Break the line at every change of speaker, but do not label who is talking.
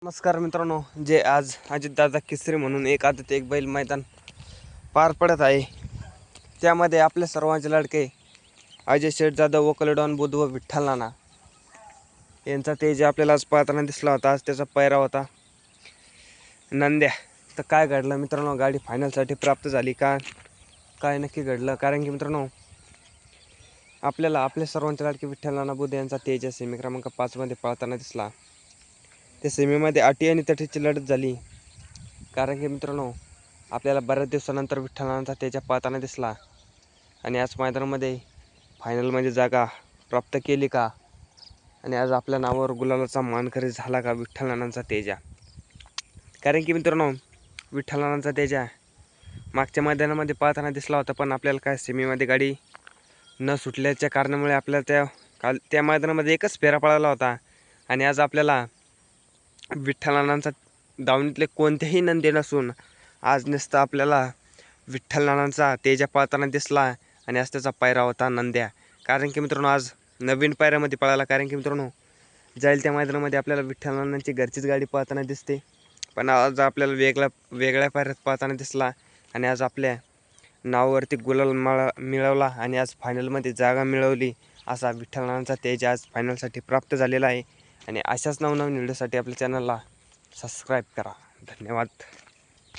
नमस्कार मित्रांनो, जे आज अजितदादा केसरी म्हणून एक आदत एक बैल मैदान पार पडत आहे, त्यामध्ये आपले सर्वांचे लाडके अजय शेठ जाधव व कलेडॉन बुध व विठ्ठल नाना यांचा तेज आपल्याला आज पाहताना दिसला होता। आज त्याचा पैरा होता नंद्या। तर काय घडलं मित्रांनो, गाडी फायनलसाठी प्राप्त झाली का, काय नक्की घडलं? कारण की मित्रांनो, आपल्याला आपले सर्वांचे लाडके विठ्ठल नाना बुध यांचा तेज सेमी क्रमांक 5 मध्ये पळताना दिसला। त्या सेमीमध्ये अटी आणि तटीची लढत झाली, कारण की मित्रांनो, आपल्याला बऱ्याच दिवसानंतर विठ्ठल नानांचा तेजा पळताना दिसला आणि आज मैदानामध्ये फायनलमध्ये जागा प्राप्त केली का, आणि आज आपल्या नावावर गुलालाचा मानकरी झाला का विठ्ठल नानांचा तेजा? कारण की मित्रांनो, विठ्ठल नानांचा तेजा मागच्या मैदानामध्ये पळताना दिसला होता, पण आपल्याला काय सेमीमध्ये गाडी न सुटल्याच्या कारणामुळे आपल्याला त्या मैदानामध्ये एकच फेरा पळाला होता। आणि आज आपल्याला विठ्ठल नानांचा दावणीतले कोणतेही नंदी नसून आज नुसतं आपल्याला विठ्ठल नानांचा तेजा पळताना दिसला आणि आज त्याचा पायरा होता नंद्या। कारण की मित्रांनो, आज नवीन पायऱ्यामध्ये पळाला, कारण की मित्रांनो, जाईल त्या मैदानामध्ये आपल्याला विठ्ठल नानांची घरचीच गाडी पळताना दिसते, पण आज आपल्याला वेगळ्या पायऱ्यात पळताना दिसला आणि आज आपल्या नावावरती गुलाल मिळवला आणि आज फायनलमध्ये जागा मिळवली। असा विठ्ठल नानांचा तेज आज फायनलसाठी प्राप्त झालेला आहे। आणि अशाच नवनवीन व्हिडिओसाठी आपल्या चॅनलला सबस्क्राईब करा। धन्यवाद।